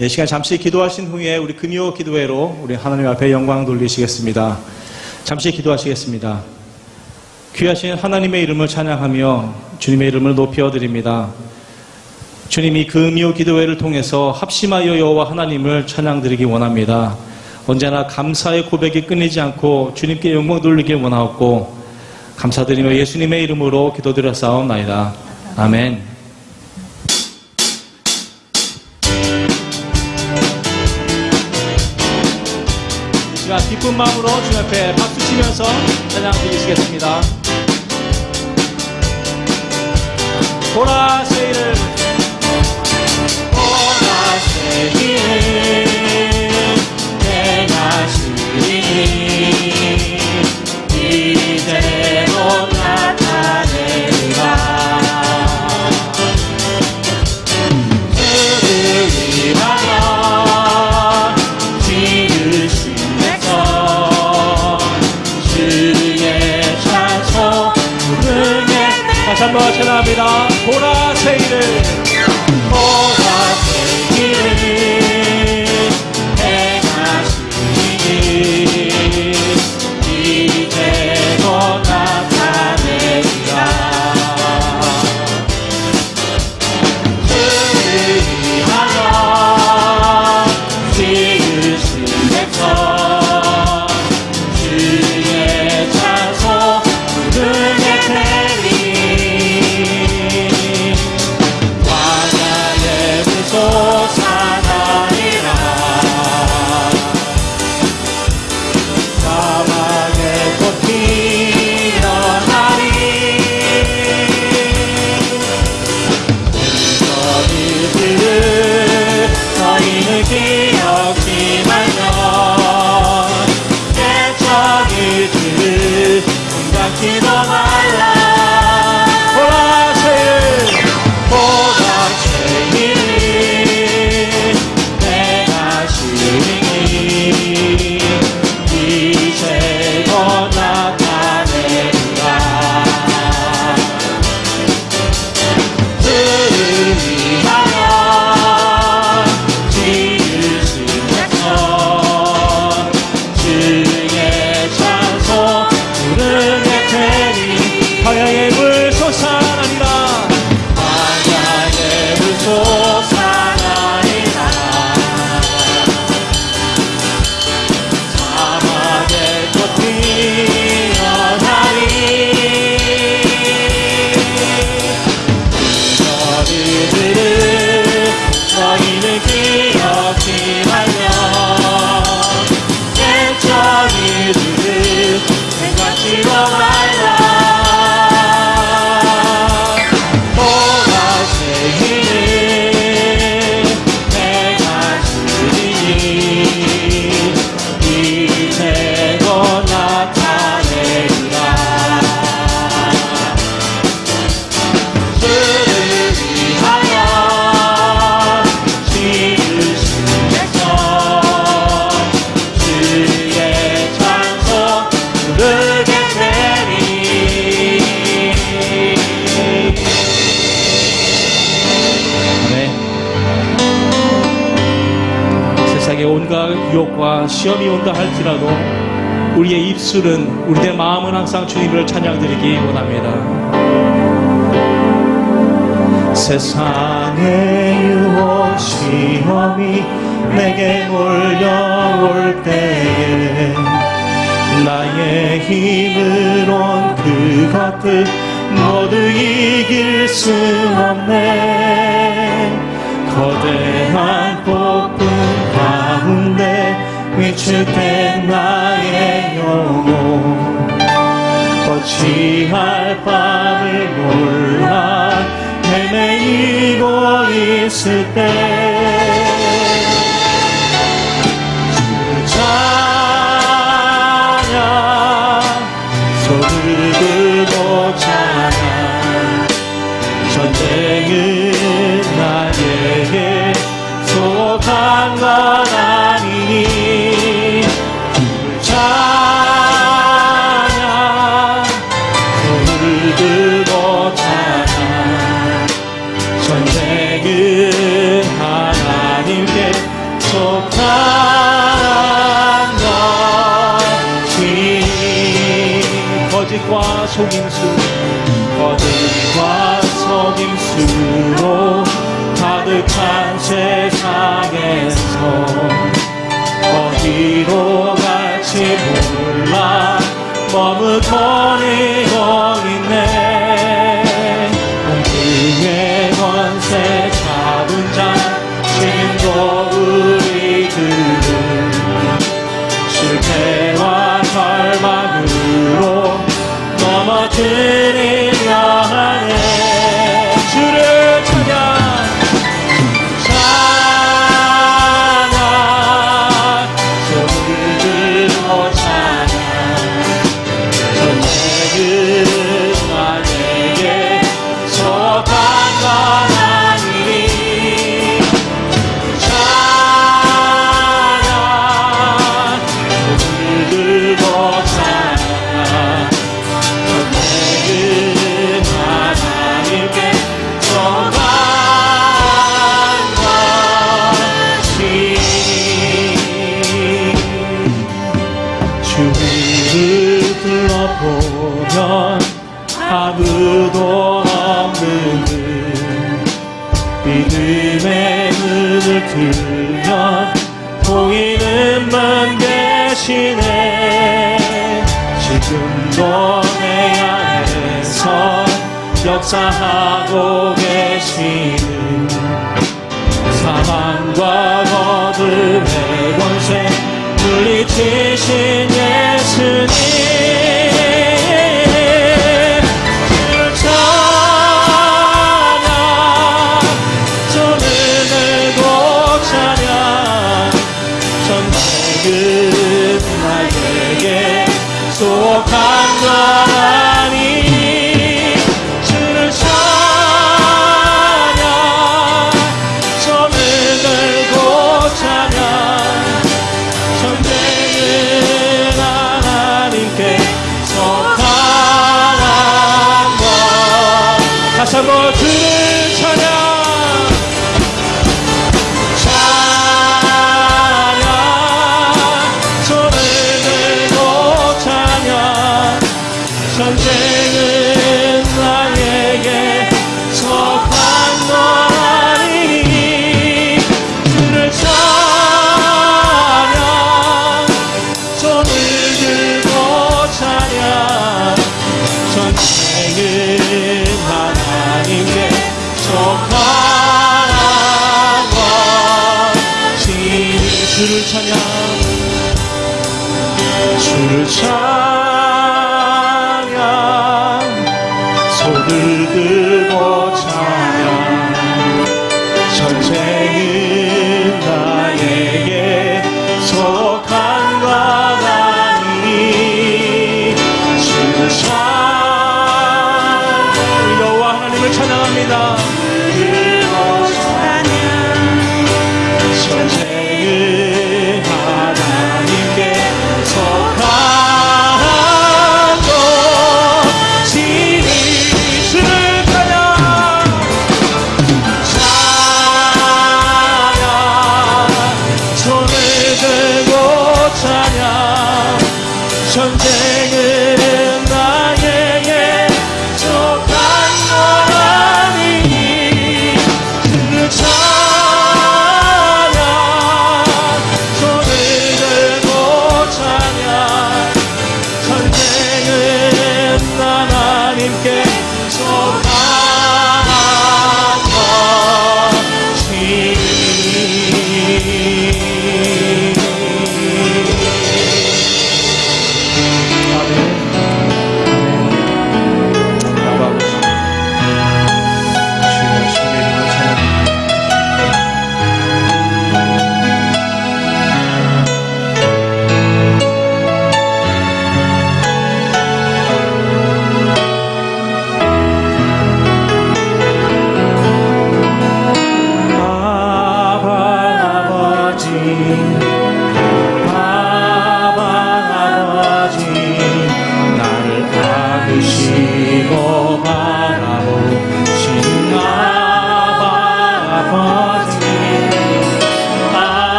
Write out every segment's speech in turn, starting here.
이 시간 잠시 기도하신 후에 우리 금요 기도회로 우리 하나님 앞에 영광 돌리시겠습니다. 잠시 기도하시겠습니다. 귀하신 하나님의 이름을 찬양하며 주님의 이름을 높여드립니다. 주님이 금요 기도회를 통해서 합심하여 여호와 하나님을 찬양드리기 원합니다. 언제나 감사의 고백이 끊이지 않고 주님께 영광 돌리기 원하옵고 감사드리며 예수님의 이름으로 기도드렸사옵나이다. 아멘. 이 시간 기쁜 마음으로 주님 앞에 박수 치면서 찬양 드리시겠습니다. 보라새를 행하시니 이제로 나타내리라. 주를 위하여 지으신 백성 주의 찬송 부르게. 다시 한번 찬양합니다. 보라새를 이제도 나타내리라. 주를 위하여 지으신 백성 주의 찬송 부르게 되리. 광야의 물소 온갖 유혹과 시험이 온다 할지라도 우리의 입술은, 우리의 마음은 항상 주님을 찬양드리기 원합니다. 세상의 유혹 시험이 내게 몰려올 때에 나의 힘으론 그것들 모두 이길 수 없네. 거대한 폭풍 가운데 위축된 나의 영혼 어찌할 바를 몰라 헤매이고 있을 때 찬양 손을 들고 찬양 전쟁은 나에게 속한 건 아니니 찬양 손을 들고 찬양 전쟁은 하나님께 거짓과 속임수로 가득한 세상에서 어디로 갈지 몰라 머뭇거리고 있네. 공중의 권세 잡은 자 지금도 우리들은 실패와 절망으로 넘어뜨리려 하네. 주를 찬양 손을 들고 찬양 전쟁은 나에게 속한 건 아니니 찬양 손을 들고 찬양 전쟁은 하나님께 속한 것이니 주위를 둘러보면 아무도 없는 듯 믿음의 눈을 들면 보이는 분 계시네. 지금도 내 안에서 역사하고 계시는 사망과 어둠의 권세 물리치신 예수님 주를 찬양 손을 들고 찬양 전쟁은 나에게 속한 건 아니니 주를 찬양 손을 들고 찬양 전쟁은 하나님께 속한 것. 다시 한번 주를 찬양 찬양 손을 들고 찬양 전쟁은 나에게 속한 건 아니니 주를 찬양 손을 들고 찬양 전쟁은 하나님께 속한 것이니 주를 찬양 주를 찬양 손을 들고 찬양 전쟁은 나에게 속한 것 아니니 주를 찬양 여호와 하나님을 찬양합니다. 전쟁은 하나님께 속한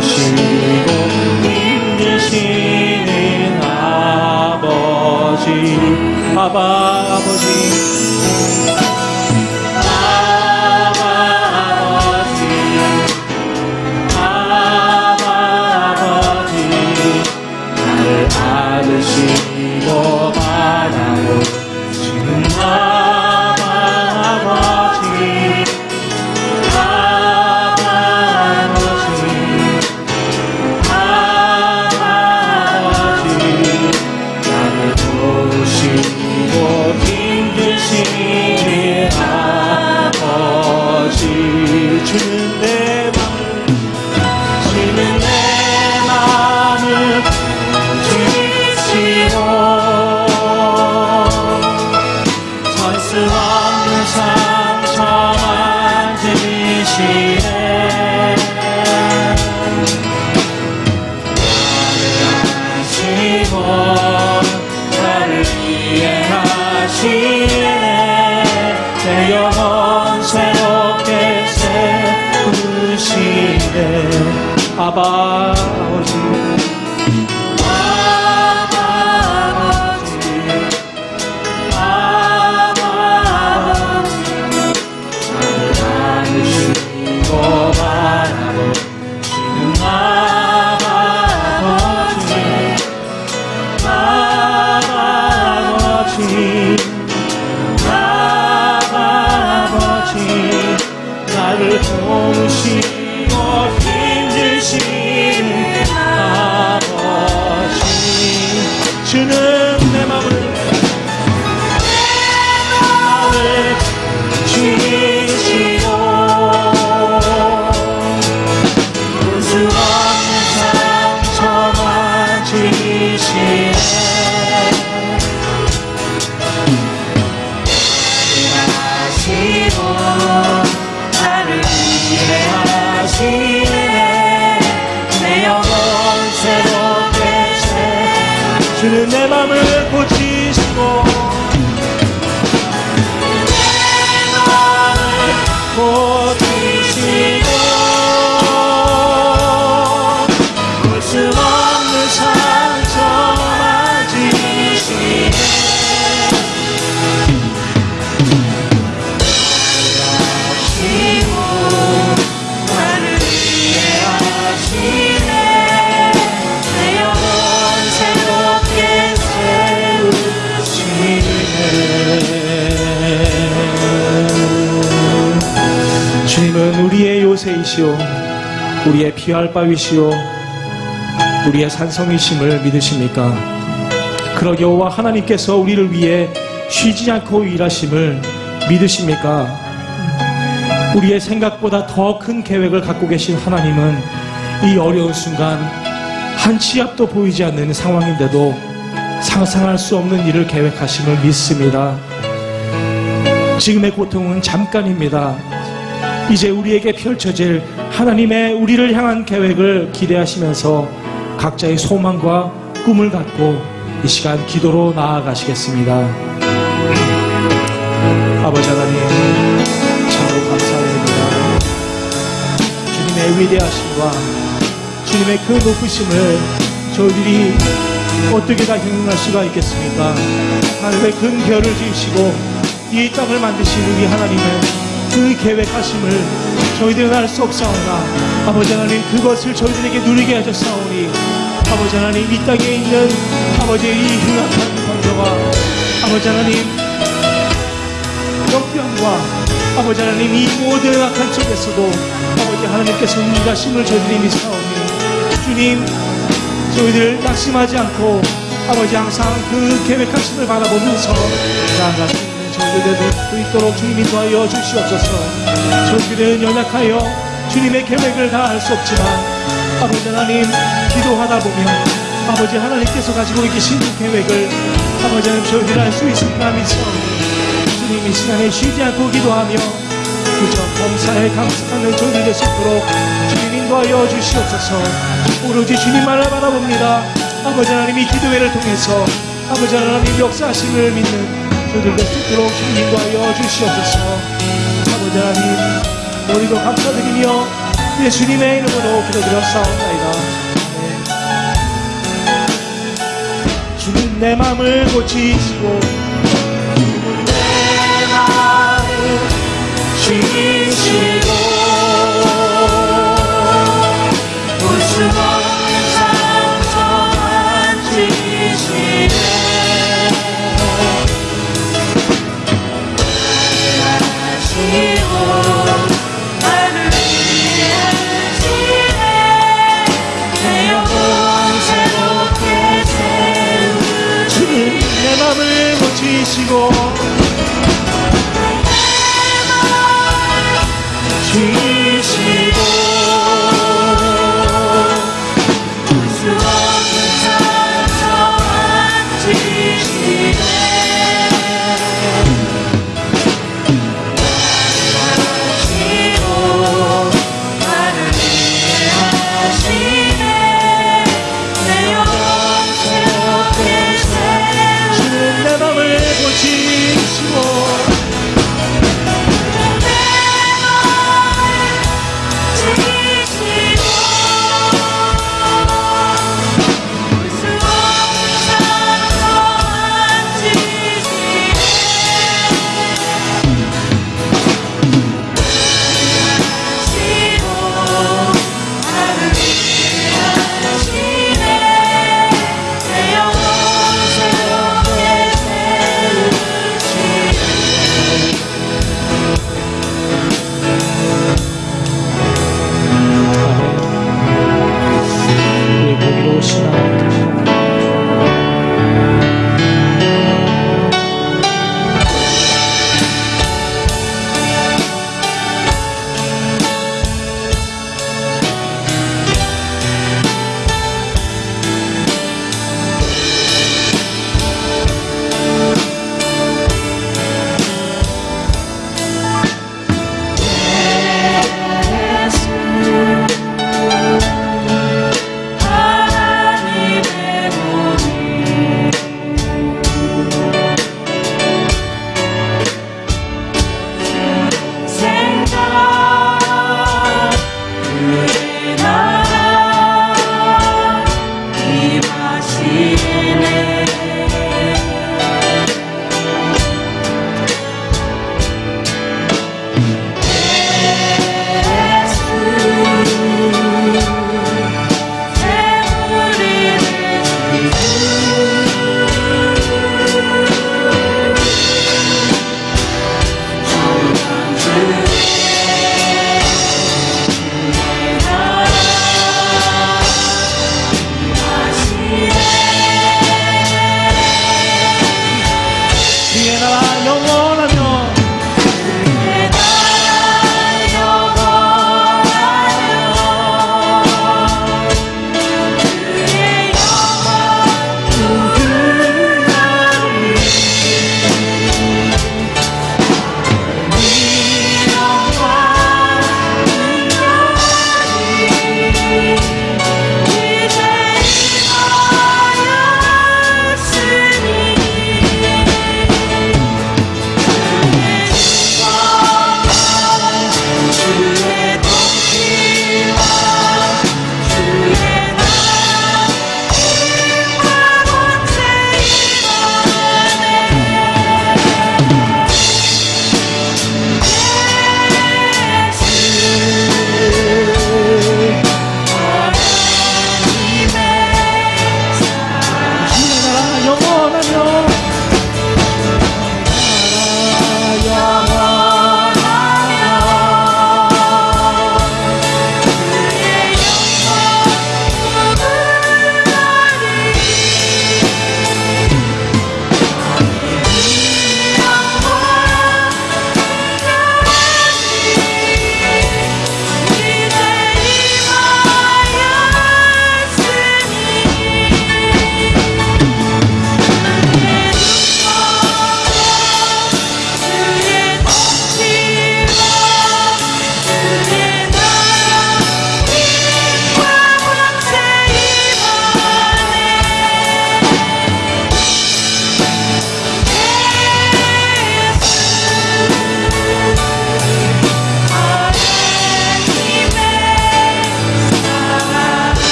많으시고 힘드시는 아버지 아버지 받으시고 바라보시는 아버지 나를 도우시고 힘드시는 아버지 주는 내 마음을 전수 없는 상처 만지시네 하시고 나를 위해 하시네 내 영혼 새롭게 세우시네 아버지 나를 도우시고 힘드시는 아버지 주는 내 마음을 주시고 볼수 없는 상처만 지시네 나를 위해 하시네 내 영혼 새롭게 주는 내 맘을 고치시고 내 맘을 고치시고 볼 수 없는 상처만 지시네 주님은 우리의 요새이시오 우리의 피할 바위시오 우리의 산성이심을 믿으십니까? 그러기 여호와 하나님께서 우리를 위해 쉬지 않고 일하심을 믿으십니까? 우리의 생각보다 더 큰 계획을 갖고 계신 하나님은 이 어려운 순간 한 치 앞도 보이지 않는 상황인데도 상상할 수 없는 일을 계획하심을 믿습니다. 지금의 고통은 잠깐입니다. 이제 우리에게 펼쳐질 하나님의 우리를 향한 계획을 기대하시면서 각자의 소망과 꿈을 갖고 이 시간 기도로 나아가시겠습니다. 아버지 하나님 참으로 감사드립니다. 주님의 위대하심과 주님의 그 높으심을 저희들이 어떻게 다 형용할 수가 있겠습니까? 하늘의 큰 별을 지으시고 이 땅을 만드신 우리 하나님의 그 계획하심을 저희들은 알 수 없사오나 아버지 하나님 그것을 저희들에게 누리게 하셨사오니 아버지 하나님 이 땅에 있는 아버지의 이 흉악한 범죄와 아버지 하나님 역병과 아버지 하나님 이 모든 악한 속에서도 아버지 하나님께서 인가심을 저희들이 믿사오니 주님 저희들 낙심하지 않고 아버지 항상 그 계획하심을 바라보면서 나아갈 수 있는 저희들이 될 수 있도록 주님이 도와여 주시옵소서. 저희들은 연약하여 주님의 계획을 다 알 수 없지만 아버지 하나님 기도하다 보면 아버지 하나님께서 가지고 계신 그 계획을 아버지 하나님 저희들이 알 수 있으리라 믿사오니 주님 이 시간에 쉬지 않고 기도하며 그저 범사에 감사하는 저희들 될 수 있도록 주님 인도하여 주시옵소서. 오로지 주님만을 바라봅니다. 아버지 하나님 이 기도회를 통해서 아버지 하나님 역사하심을 믿는 저희들 될 수 있도록 주님 인도하여 주시옵소서. 아버지 하나님 우리도 감사드리며 예수님의 이름으로 기도드렸사옵나이다. 내 맘을 고치시고 내 마음을 주시고 볼 수 없는 상처 만지시네 하시고 나를 위해 하시네 내 영혼 새롭게 세우시네 내 맘을 고치시고 주시고 볼 수 없는 상처 만지시네 하시고 나를 위해 하시네 내 영혼 새롭게 세우시네 주는 내 맘을 고치시고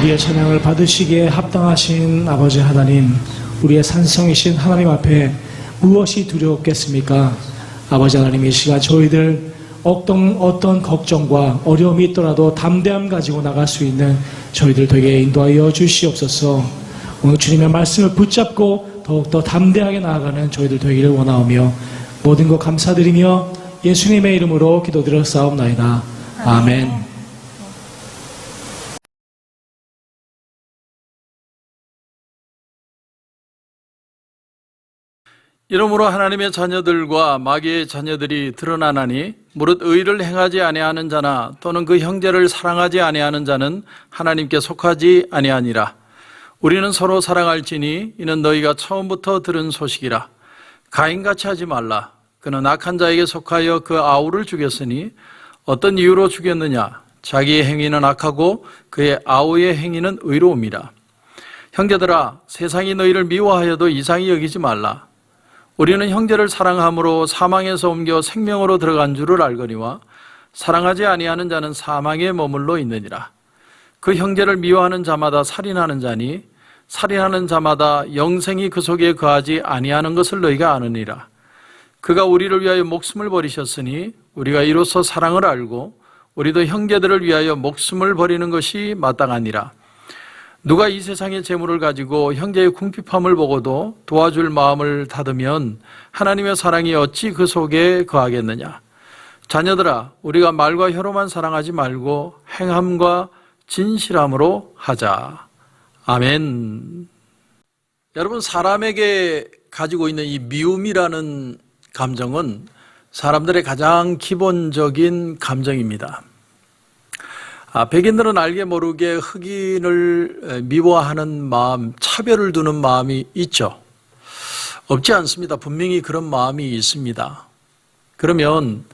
우리의 찬양을 받으시기에 합당하신 아버지 하나님, 우리의 산성이신 하나님 앞에 무엇이 두려웠겠습니까? 아버지 하나님, 이 시간 저희들 어떤 걱정과 어려움이 있더라도 담대함 가지고 나갈 수 있는 저희들 되게 인도하여 주시옵소서. 오늘 주님의 말씀을 붙잡고 더욱더 담대하게 나아가는 저희들 되기를 원하오며 모든 것 감사드리며 예수님의 이름으로 기도드렸사옵나이다. 아멘. 이러므로 하나님의 자녀들과 마귀의 자녀들이 드러나나니 무릇 의를 행하지 아니하는 자나 또는 그 형제를 사랑하지 아니하는 자는 하나님께 속하지 아니하니라. 우리는 서로 사랑할지니 이는 너희가 처음부터 들은 소식이라. 가인같이 하지 말라. 그는 악한 자에게 속하여 그 아우를 죽였으니 어떤 이유로 죽였느냐? 자기의 행위는 악하고 그의 아우의 행위는 의로움이라. 형제들아, 세상이 너희를 미워하여도 이상히 여기지 말라. 우리는 형제를 사랑함으로 사망에서 옮겨 생명으로 들어간 줄을 알거니와 사랑하지 아니하는 자는 사망에 머물러 있느니라. 그 형제를 미워하는 자마다 살인하는 자니 살인하는 자마다 영생이 그 속에 거하지 아니하는 것을 너희가 아느니라. 그가 우리를 위하여 목숨을 버리셨으니 우리가 이로써 사랑을 알고 우리도 형제들을 위하여 목숨을 버리는 것이 마땅하니라. 누가 이 세상의 재물을 가지고 형제의 궁핍함을 보고도 도와줄 마음을 닫으면 하나님의 사랑이 어찌 그 속에 거하겠느냐. 자녀들아, 우리가 말과 혀로만 사랑하지 말고 행함과 진실함으로 하자. 아멘. 여러분, 사람에게 가지고 있는 이 미움이라는 감정은 사람들의 가장 기본적인 감정입니다. 백인들은 알게 모르게 흑인을 미워하는 마음, 차별을 두는 마음이 있죠. 없지 않습니다. 분명히 그런 마음이 있습니다. 그러면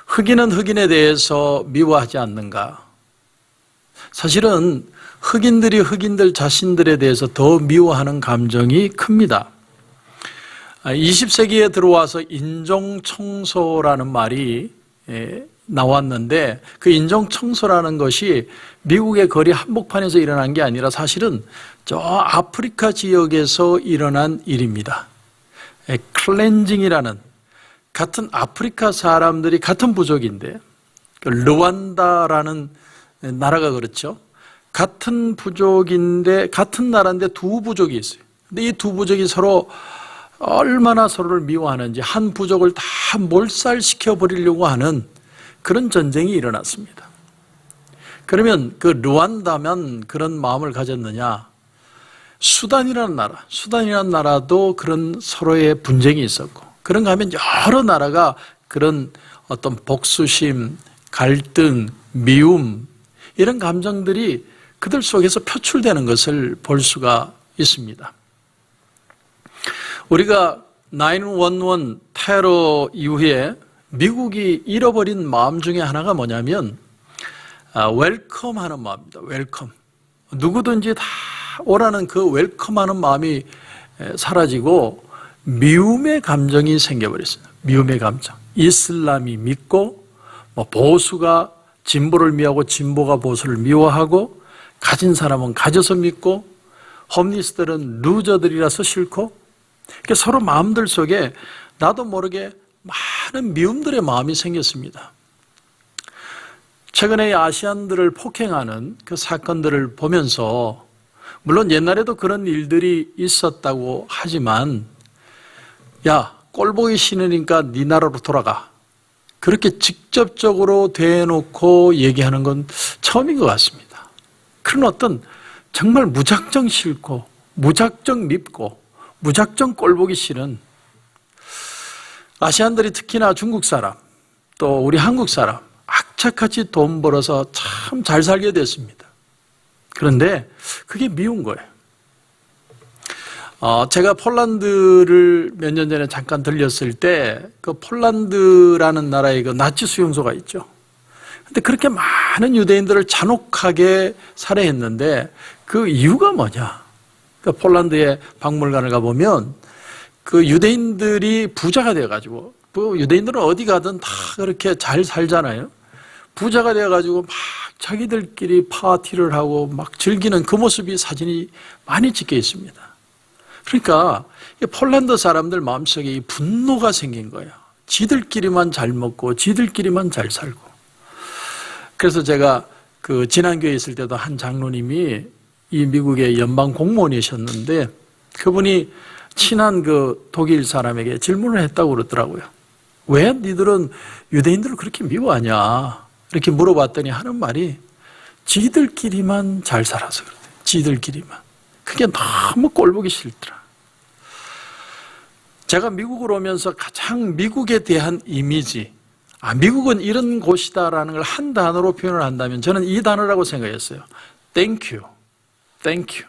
흑인은 흑인에 대해서 미워하지 않는가? 사실은 흑인들이 흑인들 자신들에 대해서 더 미워하는 감정이 큽니다. 20세기에 들어와서 인종청소라는 말이 나왔는데 그 인종청소라는 것이 미국의 거리 한복판에서 일어난 게 아니라 사실은 저 아프리카 지역에서 일어난 일입니다. 클렌징이라는, 같은 아프리카 사람들이 같은 부족인데, 르완다라는 나라가 그렇죠. 같은 부족인데 같은 나라인데 두 부족이 있어요. 근데 이 두 부족이 서로 얼마나 서로를 미워하는지 한 부족을 다 몰살시켜 버리려고 하는 그런 전쟁이 일어났습니다. 그러면 그 르완다면 그런 마음을 가졌느냐? 수단이라는 나라도 그런 서로의 분쟁이 있었고, 그런가 하면 여러 나라가 그런 어떤 복수심, 갈등, 미움 이런 감정들이 그들 속에서 표출되는 것을 볼 수가 있습니다. 우리가 9/11 테러 이후에 미국이 잃어버린 마음 중에 하나가 뭐냐면 웰컴 하는 마음입니다. 웰컴. 누구든지 다 오라는 그 웰컴하는 마음이 사라지고 미움의 감정이 생겨버렸습니다. 미움의 감정. 이슬람이 믿고 보수가 진보를 미워하고 진보가 보수를 미워하고 가진 사람은 가져서 믿고 홈리스들은 루저들이라서 싫고, 그러니까 서로 마음들 속에 나도 모르게 많은 미움들의 마음이 생겼습니다. 최근에 아시안들을 폭행하는 그 사건들을 보면서 물론 옛날에도 그런 일들이 있었다고 하지만 야, 꼴보기 싫으니까 네 나라로 돌아가. 그렇게 직접적으로 대놓고 얘기하는 건 처음인 것 같습니다. 그런 어떤 정말 무작정 싫고 무작정 밉고 무작정 꼴보기 싫은 아시안들이 특히나 중국 사람 또 우리 한국 사람 악착같이 돈 벌어서 참 잘 살게 됐습니다. 그런데 그게 미운 거예요. 제가 폴란드를 몇 년 전에 잠깐 들렸을 때 그 폴란드라는 나라에 그 나치 수용소가 있죠. 근데 그렇게 많은 유대인들을 잔혹하게 살해했는데 그 이유가 뭐냐? 그 폴란드의 박물관을 가보면 그 유대인들이 부자가 돼가지고, 유대인들은 어디 가든 다 그렇게 잘 살잖아요. 부자가 되어가지고 막 자기들끼리 파티를 하고 막 즐기는 그 모습이 사진이 많이 찍혀 있습니다. 그러니까 이 폴란드 사람들 마음속에 이 분노가 생긴 거예요. 지들끼리만 잘 먹고 지들끼리만 잘 살고. 그래서 제가 그 지난 교회에 있을 때도 한 장로님이 이 미국의 연방 공무원이셨는데 그분이 친한 그 독일 사람에게 질문을 했다고 그러더라고요. 왜 니들은 유대인들을 그렇게 미워하냐? 이렇게 물어봤더니 하는 말이 지들끼리만 잘 살아서 그래요. 지들끼리만. 그게 너무 꼴보기 싫더라. 제가 미국으로 오면서 가장 미국에 대한 이미지, 미국은 이런 곳이다라는 걸 한 단어로 표현을 한다면 저는 이 단어라고 생각했어요. Thank you. Thank you.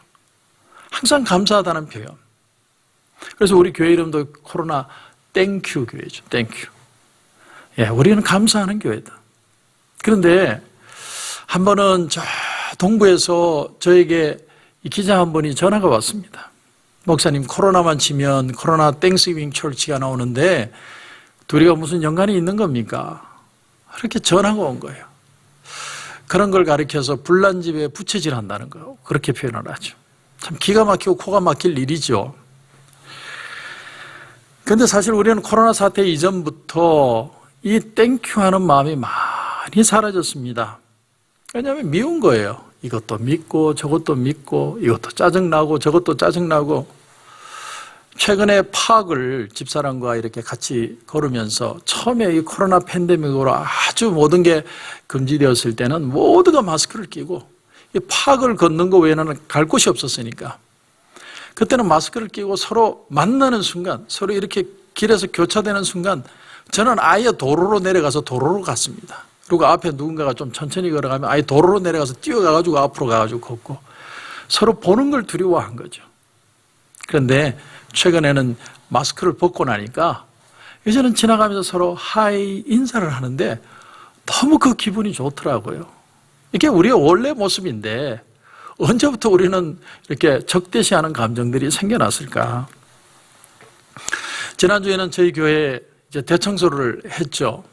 항상 감사하다는 표현. 그래서 우리 교회 이름도 코로나 땡큐 교회죠. 땡큐. 예, 우리는 감사하는 교회다. 그런데 한 번은 저 동부에서 저에게 이 기자 한 분이 전화가 왔습니다. 목사님, 코로나만 치면 코로나 땡스기빙 철치가 나오는데 둘이가 무슨 연관이 있는 겁니까? 그렇게 전화가 온 거예요. 그런 걸 가리켜서 불난 집에 부채질 한다는 거, 그렇게 표현을 하죠. 참 기가 막히고 코가 막힐 일이죠. 그런데 사실 우리는 코로나 사태 이전부터 이 땡큐 하는 마음이 많이 사라졌습니다. 왜냐하면 미운 거예요. 이것도 믿고 저것도 믿고 이것도 짜증나고 저것도 짜증나고. 최근에 파악을 집사람과 이렇게 같이 걸으면서 처음에 이 코로나 팬데믹으로 아주 모든 게 금지되었을 때는 모두가 마스크를 끼고 이 파악을 걷는 거 외에는 갈 곳이 없었으니까 그때는 마스크를 끼고 서로 만나는 순간 서로 이렇게 길에서 교차되는 순간 저는 아예 도로로 내려가서 도로로 갔습니다. 그리고 앞에 누군가가 좀 천천히 걸어가면 아예 도로로 내려가서 뛰어가가지고 앞으로 가가지고 걷고 서로 보는 걸 두려워한 거죠. 그런데 최근에는 마스크를 벗고 나니까 이제는 지나가면서 서로 하이 인사를 하는데 너무 그 기분이 좋더라고요. 이게 우리의 원래 모습인데 언제부터 우리는 이렇게 적대시하는 감정들이 생겨났을까? 지난주에는 저희 교회에 이제 대청소를 했죠.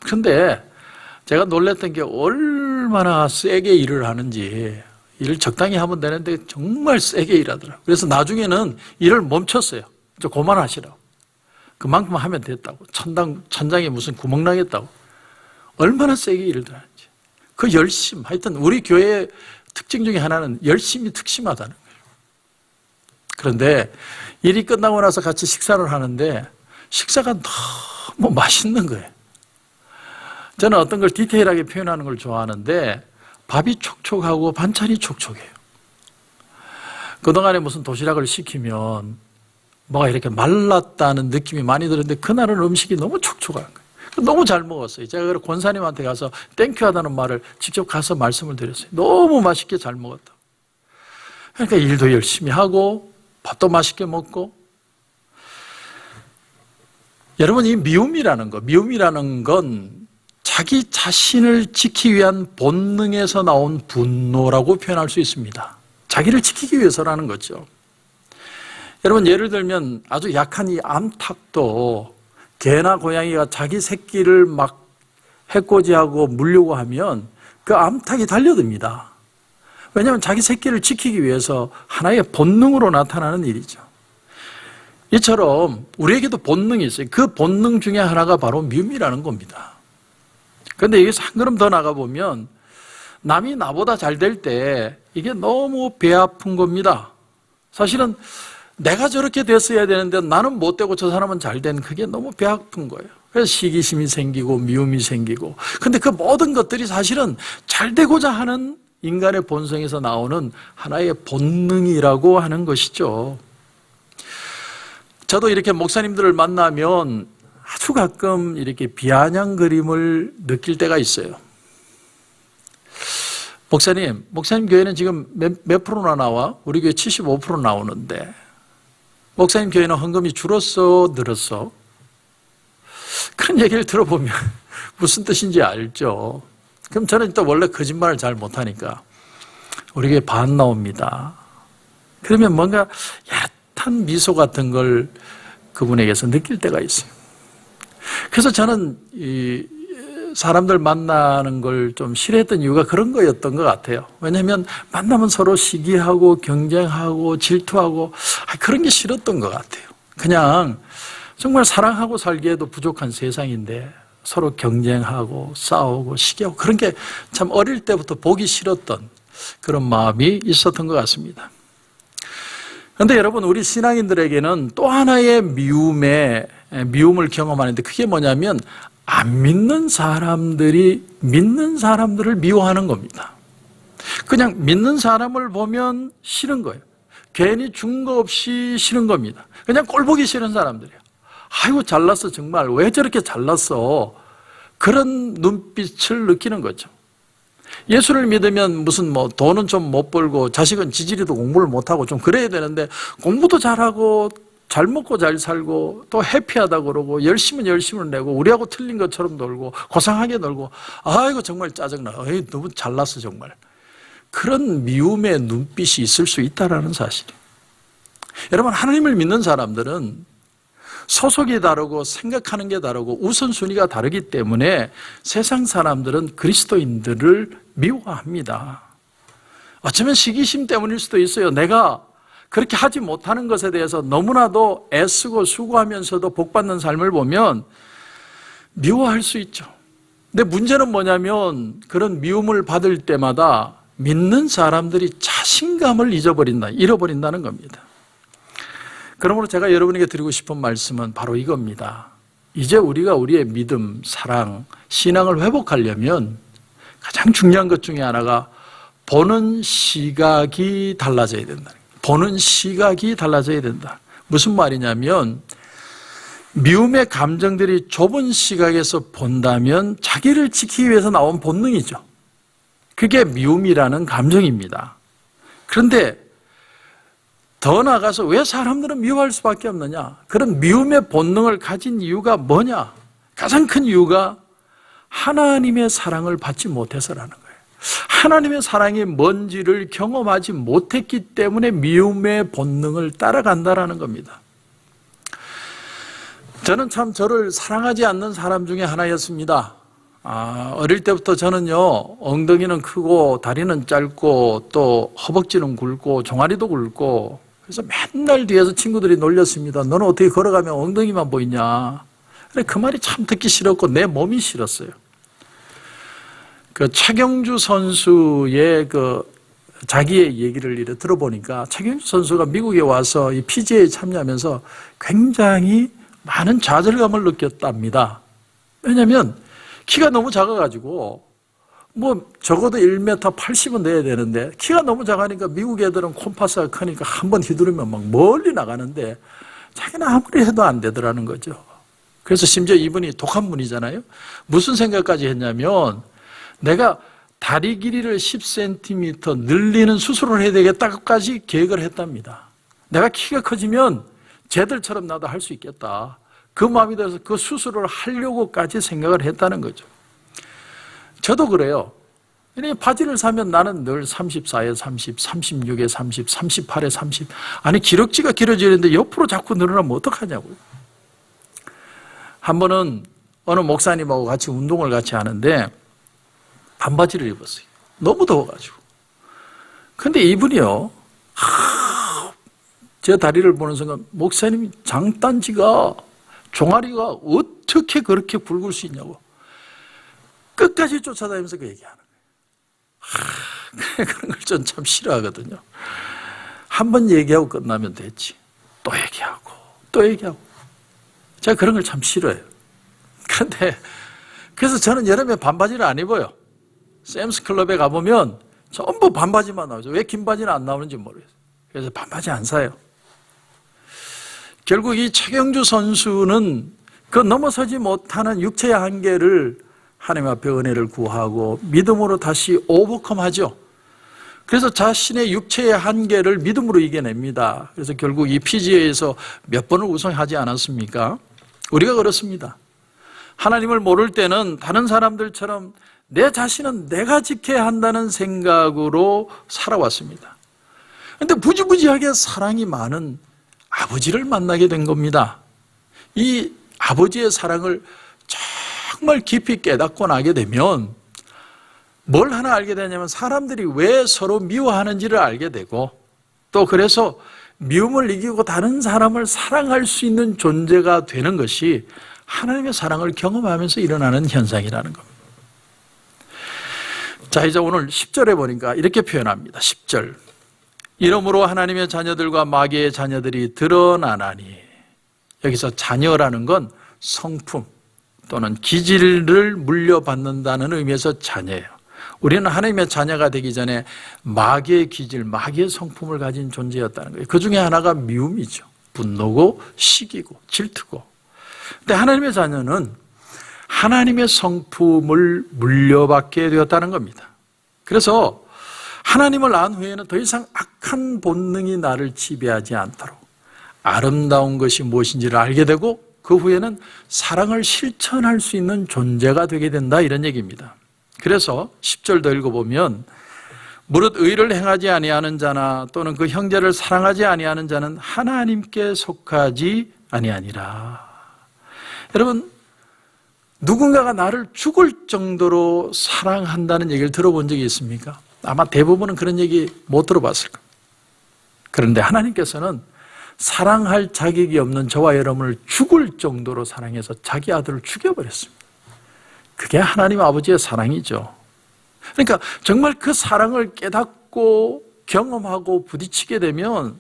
그런데 제가 놀랬던 게 얼마나 세게 일을 하는지 일을 적당히 하면 되는데 정말 세게 일하더라고요. 그래서 나중에는 일을 멈췄어요. 이제 그만하시라고. 그만큼 하면 됐다고. 천장에 무슨 구멍 나겠다고. 얼마나 세게 일을 하는지. 그 열심, 하여튼 우리 교회의 특징 중에 하나는 열심이 특심하다는 거예요. 그런데 일이 끝나고 나서 같이 식사를 하는데 식사가 너무 맛있는 거예요. 저는 어떤 걸 디테일하게 표현하는 걸 좋아하는데 밥이 촉촉하고 반찬이 촉촉해요. 그동안에 무슨 도시락을 시키면 뭐가 이렇게 말랐다는 느낌이 많이 들었는데 그날은 음식이 너무 촉촉한 거예요. 너무 잘 먹었어요. 제가 그래서 권사님한테 가서 땡큐 하다는 말을 직접 가서 말씀을 드렸어요. 너무 맛있게 잘 먹었다고. 그러니까 일도 열심히 하고 밥도 맛있게 먹고. 여러분, 이 미움이라는 건 자기 자신을 지키기 위한 본능에서 나온 분노라고 표현할 수 있습니다. 자기를 지키기 위해서라는 거죠. 여러분, 예를 들면 아주 약한 이 암탉도 개나 고양이가 자기 새끼를 막 해코지하고 물려고 하면 그 암탉이 달려듭니다. 왜냐하면 자기 새끼를 지키기 위해서 하나의 본능으로 나타나는 일이죠. 이처럼 우리에게도 본능이 있어요. 그 본능 중에 하나가 바로 미움이라는 겁니다. 그런데 여기서 한 걸음 더 나가보면 남이 나보다 잘 될 때 이게 너무 배 아픈 겁니다. 사실은 내가 저렇게 됐어야 되는데 나는 못 되고 저 사람은 잘 된 그게 너무 배 아픈 거예요. 그래서 시기심이 생기고 미움이 생기고. 근데 그 모든 것들이 사실은 잘 되고자 하는 인간의 본성에서 나오는 하나의 본능이라고 하는 것이죠. 저도 이렇게 목사님들을 만나면 아주 가끔 이렇게 비아냥거림을 느낄 때가 있어요. 목사님 교회는 지금 몇 프로나 나와? 우리 교회 75% 나오는데 목사님 교회는 헌금이 줄었어, 늘었어? 그런 얘기를 들어보면 무슨 뜻인지 알죠. 그럼 저는 또 원래 거짓말을 잘 못하니까 우리 교회 반 나옵니다. 그러면 뭔가 얕은 미소 같은 걸 그분에게서 느낄 때가 있어요. 그래서 저는 사람들 만나는 걸 좀 싫어했던 이유가 그런 거였던 것 같아요. 왜냐하면 만나면 서로 시기하고 경쟁하고 질투하고 그런 게 싫었던 것 같아요. 그냥 정말 사랑하고 살기에도 부족한 세상인데 서로 경쟁하고 싸우고 시기하고 그런 게 참 어릴 때부터 보기 싫었던 그런 마음이 있었던 것 같습니다. 그런데 여러분, 우리 신앙인들에게는 또 하나의 미움을 경험하는데 그게 뭐냐면 안 믿는 사람들이 믿는 사람들을 미워하는 겁니다. 그냥 믿는 사람을 보면 싫은 거예요. 괜히 증거 없이 싫은 겁니다. 그냥 꼴 보기 싫은 사람들이에요. 아이고 잘났어 정말 왜 저렇게 잘났어, 그런 눈빛을 느끼는 거죠. 예수를 믿으면 무슨 돈은 좀 못 벌고 자식은 지지리도 공부를 못하고 좀 그래야 되는데 공부도 잘하고 잘 먹고 잘 살고 또 해피하다고 그러고 열심은 열심을 내고 우리하고 틀린 것처럼 놀고 고상하게 놀고 아이고 정말 짜증나, 어이 너무 잘났어 정말, 그런 미움의 눈빛이 있을 수 있다는 사실이에요. 여러분, 하나님을 믿는 사람들은 소속이 다르고 생각하는 게 다르고 우선순위가 다르기 때문에 세상 사람들은 그리스도인들을 미워합니다. 어쩌면 시기심 때문일 수도 있어요. 내가 그렇게 하지 못하는 것에 대해서 너무나도 애쓰고 수고하면서도 복받는 삶을 보면 미워할 수 있죠. 근데 문제는 뭐냐면 그런 미움을 받을 때마다 믿는 사람들이 자신감을 잃어버린다는 겁니다. 그러므로 제가 여러분에게 드리고 싶은 말씀은 바로 이겁니다. 이제 우리가 우리의 믿음, 사랑, 신앙을 회복하려면 가장 중요한 것 중에 하나가 보는 시각이 달라져야 된다. 보는 시각이 달라져야 된다. 무슨 말이냐면 미움의 감정들이 좁은 시각에서 본다면 자기를 지키기 위해서 나온 본능이죠. 그게 미움이라는 감정입니다. 그런데 더 나아가서 왜 사람들은 미워할 수밖에 없느냐? 그런 미움의 본능을 가진 이유가 뭐냐? 가장 큰 이유가 하나님의 사랑을 받지 못해서라는 거예요. 하나님의 사랑이 뭔지를 경험하지 못했기 때문에 미움의 본능을 따라간다라는 겁니다. 저는 참 저를 사랑하지 않는 사람 중에 하나였습니다. 어릴 때부터 저는요, 엉덩이는 크고 다리는 짧고 또 허벅지는 굵고 종아리도 굵고, 그래서 맨날 뒤에서 친구들이 놀렸습니다. 너는 어떻게 걸어가면 엉덩이만 보이냐? 그래, 그 말이 참 듣기 싫었고 내 몸이 싫었어요. 그 최경주 선수의 자기의 얘기를 이렇게 들어보니까 최경주 선수가 미국에 와서 이 PGA에 참여하면서 굉장히 많은 좌절감을 느꼈답니다. 왜냐하면 키가 너무 작아가지고 적어도 1m 80은 돼야 되는데 키가 너무 작으니까 미국 애들은 콤파스가 크니까 한번 휘두르면 막 멀리 나가는데 자기는 아무리 해도 안 되더라는 거죠. 그래서 심지어 이분이 독한 분이잖아요. 무슨 생각까지 했냐면 내가 다리 길이를 10cm 늘리는 수술을 해야 되겠다까지 계획을 했답니다. 내가 키가 커지면 쟤들처럼 나도 할 수 있겠다. 그 마음이 들어서 그 수술을 하려고까지 생각을 했다는 거죠. 저도 그래요. 바지를 사면 나는 늘 34에 30, 36에 30, 38에 30. 아니 기럭지가 길어지는데 옆으로 자꾸 늘어나면 어떡하냐고요. 한 번은 어느 목사님하고 같이 운동을 같이 하는데 반바지를 입었어요. 너무 더워가지고. 근데 이분이요, 제 다리를 보는 순간 목사님 장단지가 종아리가 어떻게 그렇게 굵을 수 있냐고 끝까지 쫓아다니면서 그 얘기하는 거예요. 그런 걸 전 참 싫어하거든요. 한 번 얘기하고 끝나면 됐지. 또 얘기하고 또 얘기하고. 제가 그런 걸 참 싫어해요. 그런데 그래서 저는 여름에 반바지를 안 입어요. 샘스 클럽에 가보면 전부 반바지만 나오죠. 왜 긴 바지는 안 나오는지 모르겠어요. 그래서 반바지 안 사요. 결국 이 최경주 선수는 그 넘어서지 못하는 육체의 한계를 하나님 앞에 은혜를 구하고 믿음으로 다시 오버컴하죠. 그래서 자신의 육체의 한계를 믿음으로 이겨냅니다. 그래서 결국 이 PGA에서 몇 번을 우승하지 않았습니까? 우리가 그렇습니다. 하나님을 모를 때는 다른 사람들처럼 내 자신은 내가 지켜야 한다는 생각으로 살아왔습니다. 그런데 부지부지하게 사랑이 많은 아버지를 만나게 된 겁니다. 이 아버지의 사랑을 정말 깊이 깨닫고 나게 되면 뭘 하나 알게 되냐면 사람들이 왜 서로 미워하는지를 알게 되고 또 그래서 미움을 이기고 다른 사람을 사랑할 수 있는 존재가 되는 것이 하나님의 사랑을 경험하면서 일어나는 현상이라는 겁니다. 자, 이제 오늘 10절에 보니까 이렇게 표현합니다. 10절. 이러므로 하나님의 자녀들과 마귀의 자녀들이 드러나나니. 여기서 자녀라는 건 성품 또는 기질을 물려받는다는 의미에서 자녀예요. 우리는 하나님의 자녀가 되기 전에 마귀의 기질, 마귀의 성품을 가진 존재였다는 거예요. 그 중에 하나가 미움이죠. 분노고 시기고 질투고. 근데 하나님의 자녀는 하나님의 성품을 물려받게 되었다는 겁니다. 그래서 하나님을 안 후에는 더 이상 악한 본능이 나를 지배하지 않도록 아름다운 것이 무엇인지를 알게 되고 그 후에는 사랑을 실천할 수 있는 존재가 되게 된다, 이런 얘기입니다. 그래서 10절 더 읽어보면 무릇 의를 행하지 아니하는 자나 또는 그 형제를 사랑하지 아니하는 자는 하나님께 속하지 아니하니라. 여러분, 누군가가 나를 죽을 정도로 사랑한다는 얘기를 들어본 적이 있습니까? 아마 대부분은 그런 얘기 못 들어봤을 겁니다. 그런데 하나님께서는 사랑할 자격이 없는 저와 여러분을 죽을 정도로 사랑해서 자기 아들을 죽여버렸습니다. 그게 하나님 아버지의 사랑이죠. 그러니까 정말 그 사랑을 깨닫고 경험하고 부딪히게 되면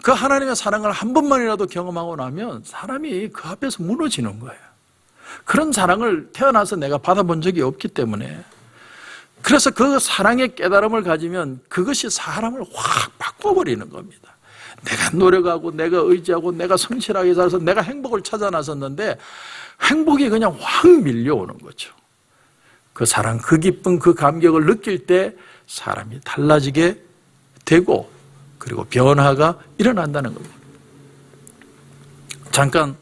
그 하나님의 사랑을 한 번만이라도 경험하고 나면 사람이 그 앞에서 무너지는 거예요. 그런 사랑을 태어나서 내가 받아본 적이 없기 때문에, 그래서 그 사랑의 깨달음을 가지면 그것이 사람을 확 바꿔버리는 겁니다. 내가 노력하고 내가 의지하고 내가 성실하게 살아서 내가 행복을 찾아 나섰는데 행복이 그냥 확 밀려오는 거죠. 그 사랑, 그 기쁨, 그 감격을 느낄 때 사람이 달라지게 되고 그리고 변화가 일어난다는 겁니다. 잠깐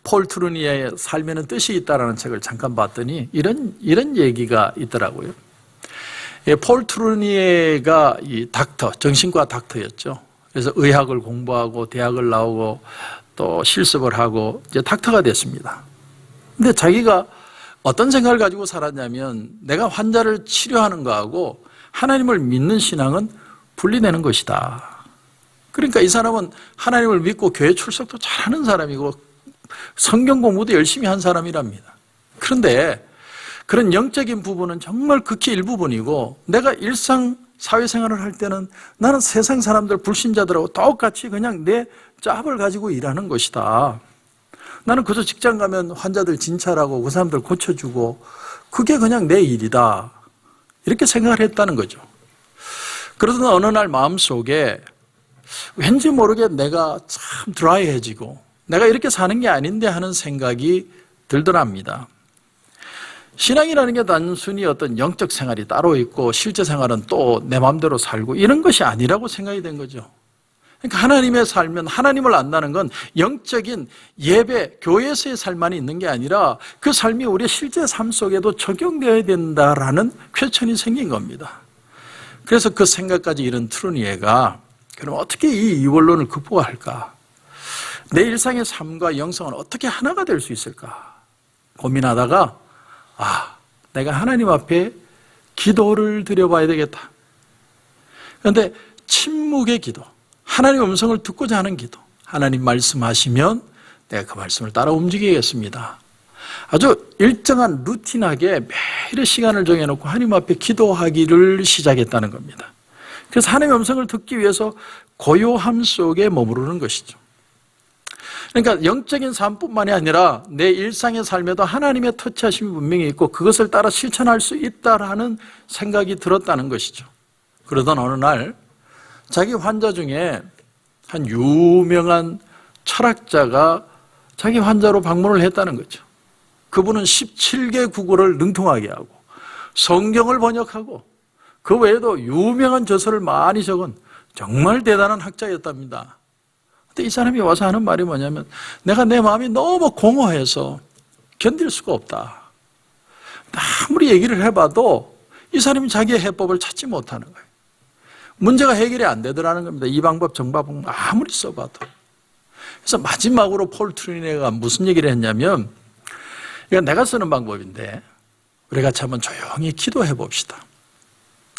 폴 트루니에의 삶에는 뜻이 있다라는 책을 잠깐 봤더니 이런 얘기가 있더라고요. 폴 트루니에가 이 닥터, 정신과 닥터였죠. 그래서 의학을 공부하고 대학을 나오고 또 실습을 하고 이제 닥터가 됐습니다. 근데 자기가 어떤 생각을 가지고 살았냐면 내가 환자를 치료하는 거하고 하나님을 믿는 신앙은 분리되는 것이다. 그러니까 이 사람은 하나님을 믿고 교회 출석도 잘하는 사람이고 성경 공부도 열심히 한 사람이랍니다. 그런데 그런 영적인 부분은 정말 극히 일부분이고 내가 일상 사회생활을 할 때는 나는 세상 사람들, 불신자들하고 똑같이 그냥 내 짭을 가지고 일하는 것이다. 나는 그저 직장 가면 환자들 진찰하고 그 사람들 고쳐주고 그게 그냥 내 일이다. 이렇게 생각을 했다는 거죠. 그러던 어느 날 마음속에 왠지 모르게 내가 참 드라이해지고 내가 이렇게 사는 게 아닌데 하는 생각이 들더랍니다. 신앙이라는 게 단순히 어떤 영적 생활이 따로 있고 실제 생활은 또 내 마음대로 살고 이런 것이 아니라고 생각이 된 거죠. 그러니까 하나님의 살면 하나님을 안다는 건 영적인 예배, 교회에서의 삶만이 있는 게 아니라 그 삶이 우리의 실제 삶 속에도 적용되어야 된다라는 퀘스천이 생긴 겁니다. 그래서 그 생각까지 이른 트루니에가 그럼 어떻게 이 이원론을 극복할까? 내 일상의 삶과 영성은 어떻게 하나가 될 수 있을까? 고민하다가 내가 하나님 앞에 기도를 드려봐야 되겠다. 그런데 침묵의 기도, 하나님의 음성을 듣고자 하는 기도, 하나님 말씀하시면 내가 그 말씀을 따라 움직이겠습니다. 아주 일정한 루틴하게 매일의 시간을 정해놓고 하나님 앞에 기도하기를 시작했다는 겁니다. 그래서 하나님의 음성을 듣기 위해서 고요함 속에 머무르는 것이죠. 그러니까 영적인 삶뿐만이 아니라 내 일상의 삶에도 하나님의 터치하심이 분명히 있고 그것을 따라 실천할 수 있다라는 생각이 들었다는 것이죠. 그러던 어느 날 자기 환자 중에 한 유명한 철학자가 자기 환자로 방문을 했다는 거죠. 그분은 17개 국어를 능통하게 하고 성경을 번역하고 그 외에도 유명한 저서를 많이 적은 정말 대단한 학자였답니다. 근데 이 사람이 와서 하는 말이 뭐냐면 내가 내 마음이 너무 공허해서 견딜 수가 없다. 아무리 얘기를 해봐도 이 사람이 자기의 해법을 찾지 못하는 거예요. 문제가 해결이 안 되더라는 겁니다. 이 방법 저 방법 아무리 써봐도. 그래서 마지막으로 폴 트루니에가 무슨 얘기를 했냐면 이건 내가 쓰는 방법인데 우리 같이 한번 조용히 기도해 봅시다.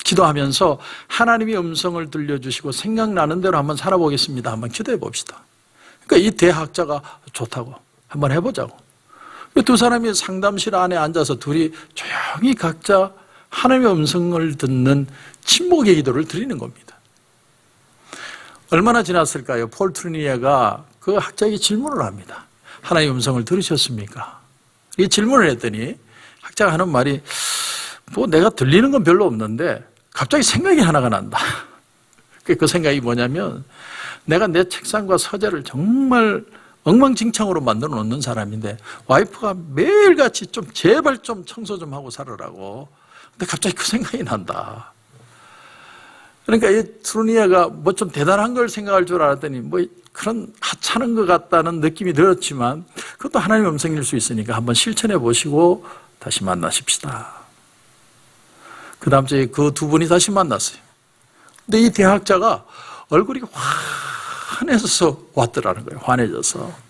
기도하면서 하나님의 음성을 들려주시고 생각나는 대로 한번 살아보겠습니다. 한번 기도해 봅시다. 그러니까 이 대학자가 좋다고 한번 해보자고. 두 사람이 상담실 안에 앉아서 둘이 조용히 각자 하나님의 음성을 듣는 침묵의 기도를 드리는 겁니다. 얼마나 지났을까요? 폴 트루니에가 그 학자에게 질문을 합니다. 하나님의 음성을 들으셨습니까? 이 질문을 했더니 학자가 하는 말이 뭐 내가 들리는 건 별로 없는데 갑자기 생각이 하나가 난다. 그 생각이 뭐냐면 내가 내 책상과 서재를 정말 엉망진창으로 만들어 놓는 사람인데 와이프가 매일같이 좀 제발 좀 청소 좀 하고 살으라고. 근데 갑자기 그 생각이 난다. 그러니까 이 트루니에가 뭐 좀 대단한 걸 생각할 줄 알았더니 뭐 그런 하찮은 것 같다는 느낌이 들었지만 그것도 하나님의 음성일 수 있으니까 한번 실천해 보시고 다시 만나십시다. 그 다음 주에 그 두 분이 다시 만났어요. 근데 이 대학자가 얼굴이 환해져서 왔더라는 거예요. 환해져서.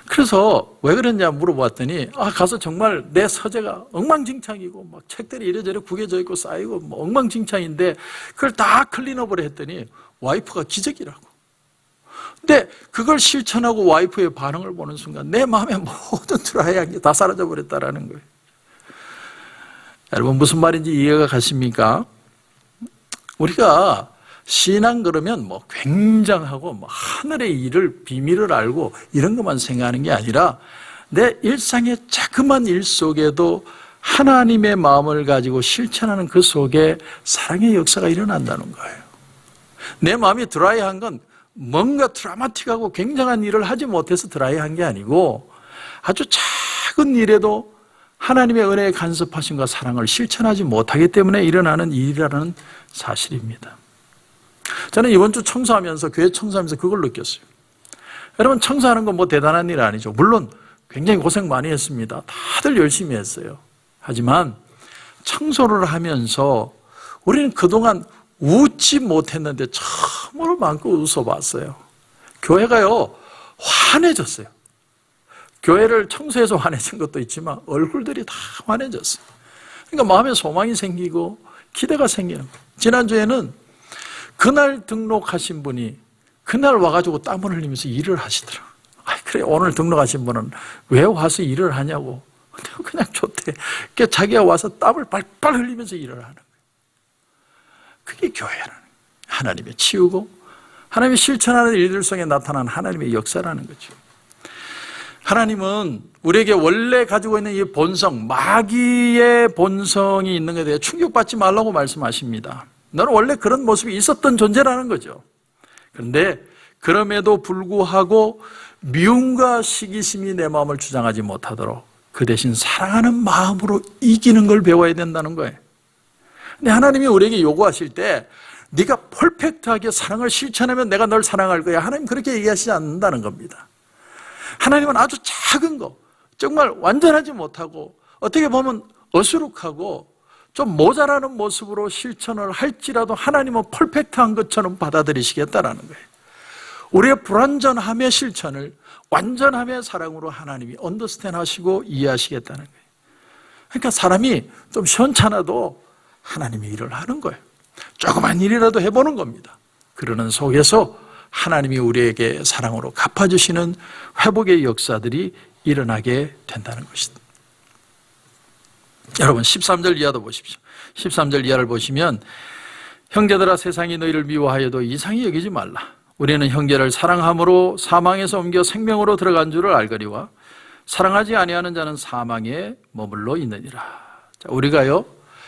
그래서 왜 그랬냐 물어봤더니 가서 정말 내 서재가 엉망진창이고 막 책들이 이래저래 구겨져 있고 쌓이고 뭐 엉망진창인데 그걸 다 클린업을 했더니 와이프가 기적이라고. 근데 그걸 실천하고 와이프의 반응을 보는 순간 내 마음에 모든 드라이한 다 사라져 버렸다라는 거예요. 여러분 무슨 말인지 이해가 가십니까? 우리가 신앙 그러면 뭐 굉장하고 뭐 하늘의 일을 비밀을 알고 이런 것만 생각하는 게 아니라 내 일상의 자그만 일 속에도 하나님의 마음을 가지고 실천하는 그 속에 사랑의 역사가 일어난다는 거예요. 내 마음이 드라이한 건 뭔가 드라마틱하고 굉장한 일을 하지 못해서 드라이한 게 아니고 아주 작은 일에도 하나님의 은혜의 간섭하심과 사랑을 실천하지 못하기 때문에 일어나는 일이라는 사실입니다. 저는 이번 주 청소하면서 교회 청소하면서 그걸 느꼈어요. 여러분 청소하는 건 뭐 대단한 일 아니죠. 물론 굉장히 고생 많이 했습니다. 다들 열심히 했어요. 하지만 청소를 하면서 우리는 그동안 웃지 못했는데 참으로 많고 웃어봤어요. 교회가요 환해졌어요. 교회를 청소해서 환해진 것도 있지만 얼굴들이 다 환해졌어요. 그러니까 마음에 소망이 생기고 기대가 생기는 거예요. 지난주에는 그날 등록하신 분이 그날 와가지고 땀을 흘리면서 일을 하시더라고요. 그래 오늘 등록하신 분은 왜 와서 일을 하냐고. 근데 그냥 좋대. 그러니까 자기가 와서 땀을 빨빨 흘리면서 일을 하는 거예요. 그게 교회라는 거예요. 하나님의 치우고 하나님이 실천하는 일들 속에 나타난 하나님의 역사라는 거죠. 하나님은 우리에게 원래 가지고 있는 이 본성, 마귀의 본성이 있는 것에 대해 충격받지 말라고 말씀하십니다. 너는 원래 그런 모습이 있었던 존재라는 거죠. 그런데 그럼에도 불구하고 미움과 시기심이 내 마음을 주장하지 못하도록 그 대신 사랑하는 마음으로 이기는 걸 배워야 된다는 거예요. 근데 하나님이 우리에게 요구하실 때 네가 퍼펙트하게 사랑을 실천하면 내가 널 사랑할 거야. 하나님 그렇게 얘기하시지 않는다는 겁니다. 하나님은 아주 작은 거, 정말 완전하지 못하고 어떻게 보면 어수룩하고 좀 모자라는 모습으로 실천을 할지라도 하나님은 퍼펙트한 것처럼 받아들이시겠다라는 거예요. 우리의 불완전함의 실천을 완전함의 사랑으로 하나님이 언더스탠 하시고 이해하시겠다는 거예요. 그러니까 사람이 좀 시원찮아도 하나님이 일을 하는 거예요. 조그만 일이라도 해보는 겁니다. 그러는 속에서 하나님이 우리에게 사랑으로 갚아주시는 회복의 역사들이 일어나게 된다는 것입니다. 여러분 13절 이하도 보십시오. 13절 이하를 보시면 형제들아 세상이 너희를 미워하여도 이상히 여기지 말라. 우리는 형제를 사랑함으로 사망에서 옮겨 생명으로 들어간 줄을 알거니와 사랑하지 아니하는 자는 사망에 머물러 있느니라. 자, 우리가요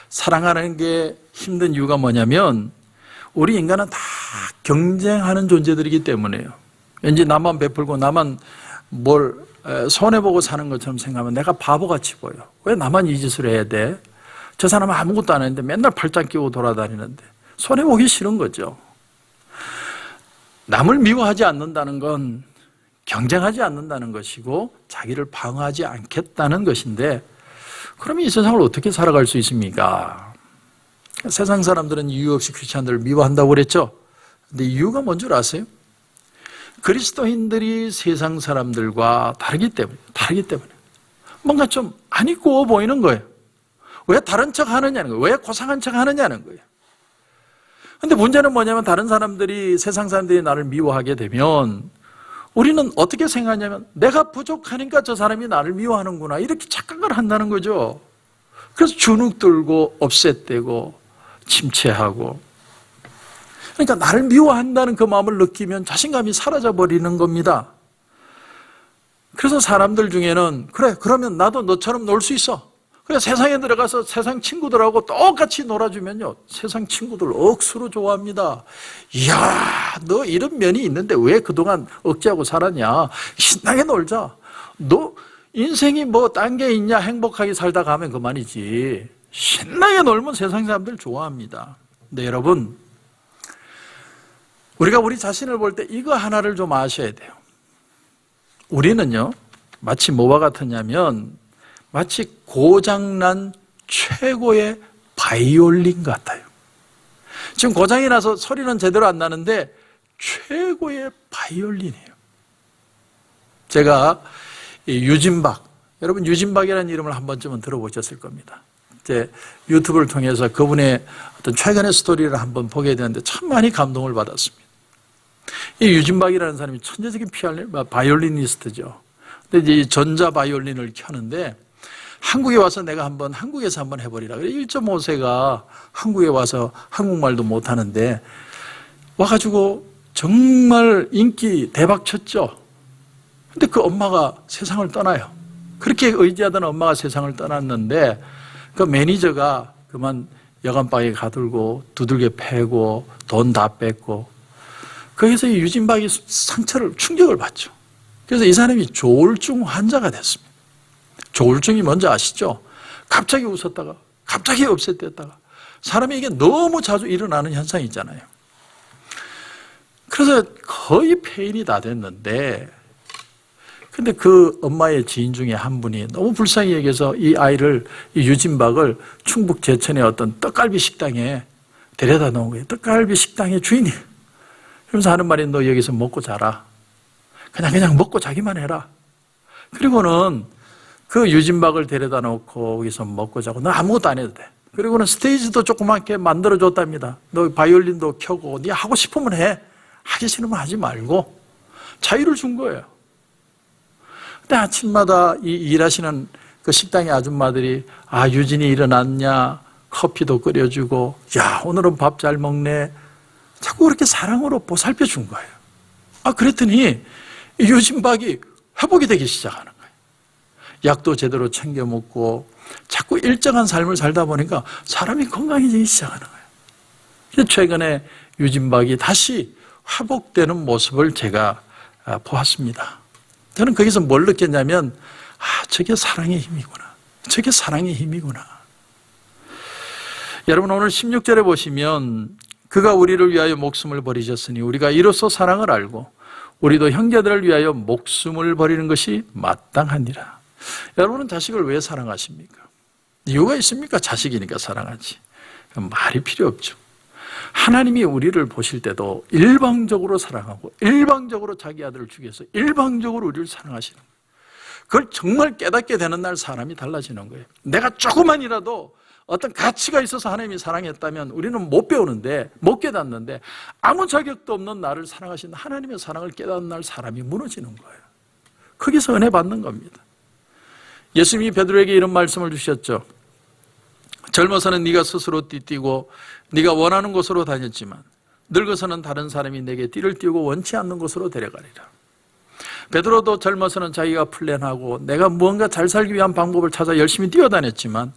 사랑하는 게 힘든 이유가 뭐냐면 우리 인간은 다 경쟁하는 존재들이기 때문에요. 왠지 나만 베풀고 나만 뭘 손해보고 사는 것처럼 생각하면 내가 바보같이 보여. 왜 나만 이 짓을 해야 돼? 저 사람은 아무것도 안 했는데 맨날 팔짱 끼고 돌아다니는데 손해보기 싫은 거죠. 남을 미워하지 않는다는 건 경쟁하지 않는다는 것이고 자기를 방어하지 않겠다는 것인데 그러면 이 세상을 어떻게 살아갈 수 있습니까? 세상 사람들은 이유 없이 크리스찬들을 미워한다고 그랬죠. 근데 이유가 뭔 줄 아세요? 그리스도인들이 세상 사람들과 다르기 때문에 뭔가 좀 안 있고 보이는 거예요. 왜 다른 척 하느냐는 거예요. 왜 고상한 척 하느냐는 거예요. 근데 문제는 뭐냐면 다른 사람들이, 세상 사람들이 나를 미워하게 되면 우리는 어떻게 생각하냐면 내가 부족하니까 저 사람이 나를 미워하는구나, 이렇게 착각을 한다는 거죠. 그래서 주눅 들고 업셋되고 침체하고, 그러니까 나를 미워한다는 그 마음을 느끼면 자신감이 사라져 버리는 겁니다. 그래서 사람들 중에는 그래, 그러면 나도 너처럼 놀 수 있어. 그래, 세상에 들어가서 세상 친구들하고 똑같이 놀아주면요, 세상 친구들 억수로 좋아합니다. 이야, 너 이런 면이 있는데 왜 그동안 억제하고 살았냐, 신나게 놀자. 너 인생이 뭐 딴 게 있냐, 행복하게 살다 가면 그만이지. 신나게 놀면 세상 사람들 좋아합니다. 근데 여러분, 우리가 우리 자신을 볼 때 이거 하나를 좀 아셔야 돼요. 우리는요, 마치 뭐와 같으냐면 마치 고장난 최고의 바이올린 같아요. 지금 고장이 나서 소리는 제대로 안 나는데 최고의 바이올린이에요. 제가 유진박, 여러분 유진박이라는 이름을 한 번쯤은 들어보셨을 겁니다. 제 유튜브를 통해서 그분의 어떤 최근의 스토리를 한번 보게 되는데 참 많이 감동을 받았습니다. 이 유진박이라는 사람이 천재적인 바이올리니스트죠. 근데 이제 전자 바이올린을 켜는데 한국에 와서 내가 한국에서 한번 해버리라. 1.5세가 한국에 와서 한국말도 못하는데 와가지고 정말 인기 대박 쳤죠. 근데 그 엄마가 세상을 떠나요. 그렇게 의지하던 엄마가 세상을 떠났는데 그 매니저가 그만 여관방에 가두고 두들겨 패고 돈 다 뺏고, 거기서 이 유진박이 충격을 받죠. 그래서 이 사람이 조울증 환자가 됐습니다. 조울증이 뭔지 아시죠? 갑자기 웃었다가 갑자기 없앴댔다가, 사람이 이게 너무 자주 일어나는 현상이 있잖아요. 그래서 거의 폐인이 다 됐는데, 근데 그 엄마의 지인 중에 한 분이 너무 불쌍히 여겨서 이 아이를, 이 유진박을 충북 제천의 어떤 떡갈비 식당에 데려다 놓은 거예요. 떡갈비 식당의 주인이. 그러면서 하는 말이, 너 여기서 먹고 자라. 그냥 먹고 자기만 해라. 그리고는 그 유진박을 데려다 놓고 거기서 먹고 자고, 너 아무것도 안 해도 돼. 그리고는 스테이지도 조그맣게 만들어줬답니다. 너 바이올린도 켜고 네 하고 싶으면 해. 하기 싫으면 하지 말고. 자유를 준 거예요. 근데 아침마다 이 일하시는 그 식당의 아줌마들이, 아, 유진이 일어났냐, 커피도 끓여주고, 야, 오늘은 밥 잘 먹네, 자꾸 그렇게 사랑으로 보살펴 준 거예요. 아, 그랬더니 유진박이 회복이 되기 시작하는 거예요. 약도 제대로 챙겨 먹고 자꾸 일정한 삶을 살다 보니까 사람이 건강해지기 시작하는 거예요. 그래서 최근에 유진박이 다시 회복되는 모습을 제가 보았습니다. 저는 거기서 뭘 느꼈냐면, 아, 저게 사랑의 힘이구나. 저게 사랑의 힘이구나. 여러분, 오늘 16절에 보시면, 그가 우리를 위하여 목숨을 버리셨으니 우리가 이로써 사랑을 알고 우리도 형제들을 위하여 목숨을 버리는 것이 마땅하니라. 여러분은 자식을 왜 사랑하십니까? 이유가 있습니까? 자식이니까 사랑하지. 말이 필요 없죠. 하나님이 우리를 보실 때도 일방적으로 사랑하고 일방적으로 자기 아들을 죽여서 일방적으로 우리를 사랑하시는 거예요. 그걸 정말 깨닫게 되는 날 사람이 달라지는 거예요. 내가 조금만이라도 어떤 가치가 있어서 하나님이 사랑했다면 우리는 못 배우는데, 못 깨닫는데, 아무 자격도 없는 나를 사랑하신 하나님의 사랑을 깨닫는 날 사람이 무너지는 거예요. 거기서 은혜 받는 겁니다. 예수님이 베드로에게 이런 말씀을 주셨죠. 젊어서는 네가 스스로 띠뛰고 네가 원하는 곳으로 다녔지만 늙어서는 다른 사람이 내게 띠를 띄우고 원치 않는 곳으로 데려가리라. 베드로도 젊어서는 자기가 플랜하고 내가 무언가 잘 살기 위한 방법을 찾아 열심히 뛰어다녔지만,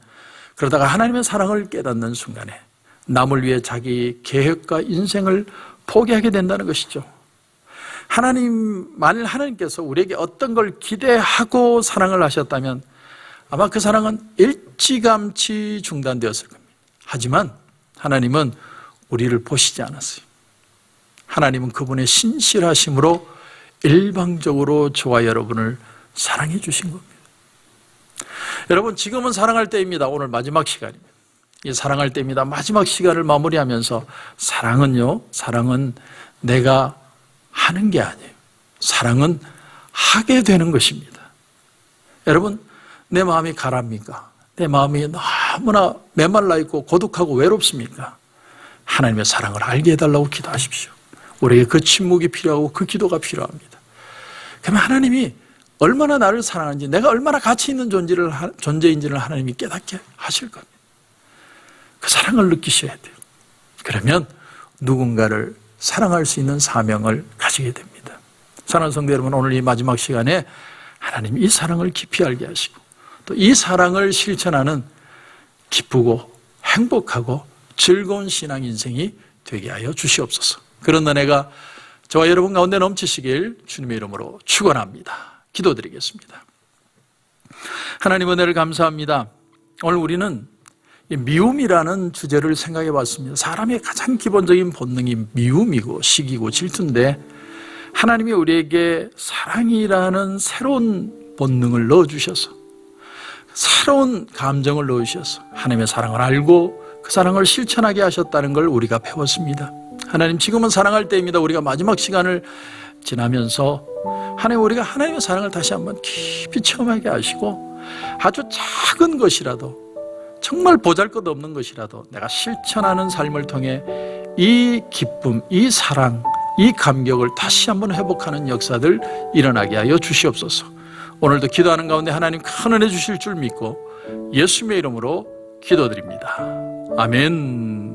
그러다가 하나님의 사랑을 깨닫는 순간에 남을 위해 자기 계획과 인생을 포기하게 된다는 것이죠. 만일 하나님께서 우리에게 어떤 걸 기대하고 사랑을 하셨다면 아마 그 사랑은 일찌감치 중단되었을 겁니다. 하지만 하나님은 우리를 보시지 않았어요. 하나님은 그분의 신실하심으로 일방적으로 저와 여러분을 사랑해 주신 겁니다. 여러분, 지금은 사랑할 때입니다. 오늘 마지막 시간입니다. 이 사랑할 때입니다. 마지막 시간을 마무리하면서, 사랑은 내가 하는 게 아니에요. 사랑은 하게 되는 것입니다. 여러분, 내 마음이 가랍니까? 내 마음이 너무나 메말라 있고 고독하고 외롭습니까? 하나님의 사랑을 알게 해달라고 기도하십시오. 우리에게 그 침묵이 필요하고 그 기도가 필요합니다. 그러면 하나님이 얼마나 나를 사랑하는지, 내가 얼마나 가치 있는 존재인지를 하나님이 깨닫게 하실 겁니다. 그 사랑을 느끼셔야 돼요. 그러면 누군가를 사랑할 수 있는 사명을 가지게 됩니다. 사랑하는 성도 여러분, 오늘 이 마지막 시간에 하나님 이 사랑을 깊이 알게 하시고 또 이 사랑을 실천하는 기쁘고 행복하고 즐거운 신앙 인생이 되게 하여 주시옵소서. 그런 은혜가 저와 여러분 가운데 넘치시길 주님의 이름으로 축원합니다. 기도드리겠습니다. 하나님 은혜를 감사합니다. 오늘 우리는 미움이라는 주제를 생각해 봤습니다. 사람의 가장 기본적인 본능이 미움이고 시기고 질투인데 하나님이 우리에게 사랑이라는 새로운 본능을 넣어주셔서 새로운 감정을 넣으셔서 하나님의 사랑을 알고 그 사랑을 실천하게 하셨다는 걸 우리가 배웠습니다. 하나님, 지금은 사랑할 때입니다. 우리가 마지막 시간을 지나면서 하나님, 우리가 하나님의 사랑을 다시 한번 깊이 체험하게 하시고 아주 작은 것이라도, 정말 보잘것없는 것이라도 내가 실천하는 삶을 통해 이 기쁨, 이 사랑, 이 감격을 다시 한번 회복하는 역사들 일어나게 하여 주시옵소서. 오늘도 기도하는 가운데 하나님 큰 은혜 주실 줄 믿고 예수님의 이름으로 기도드립니다. 아멘.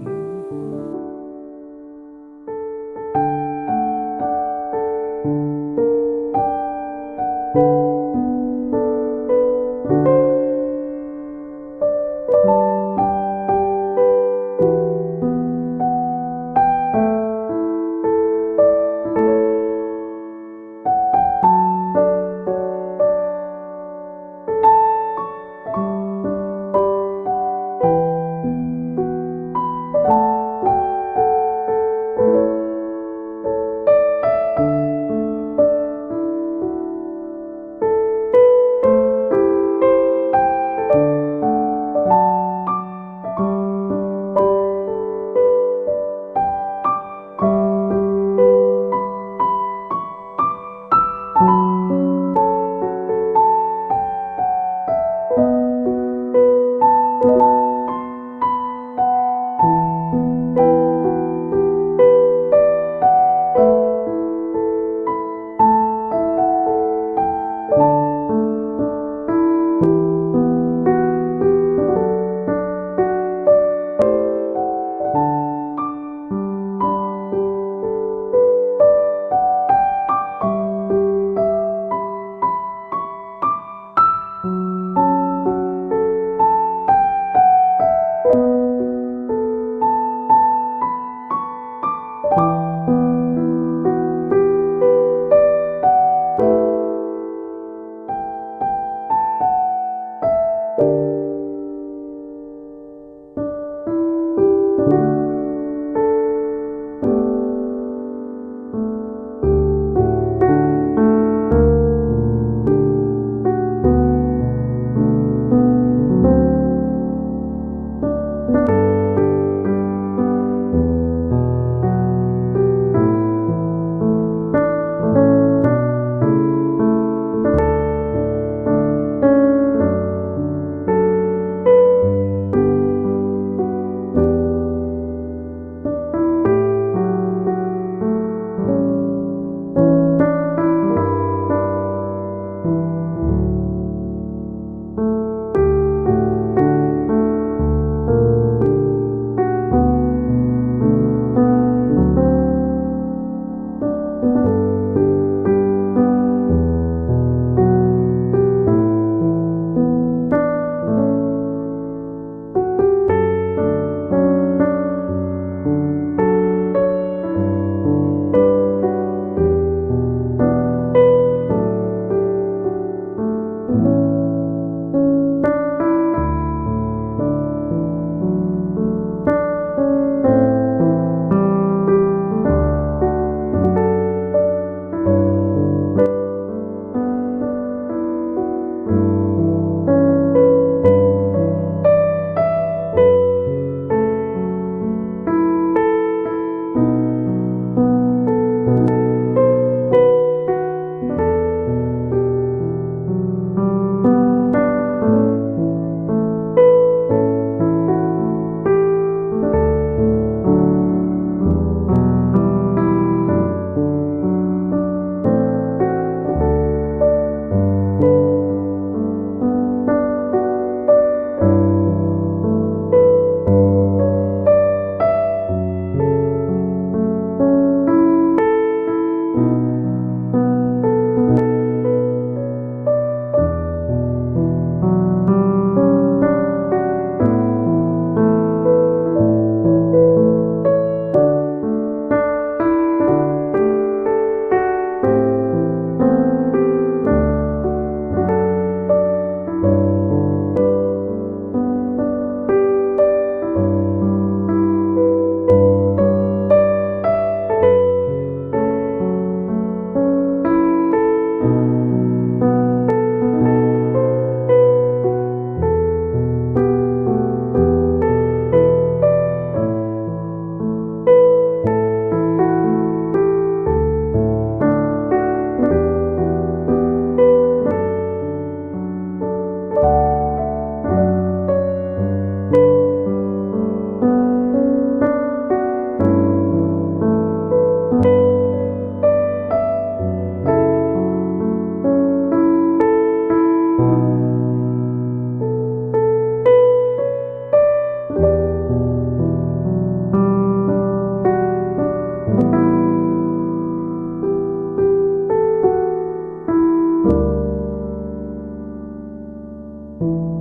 주시고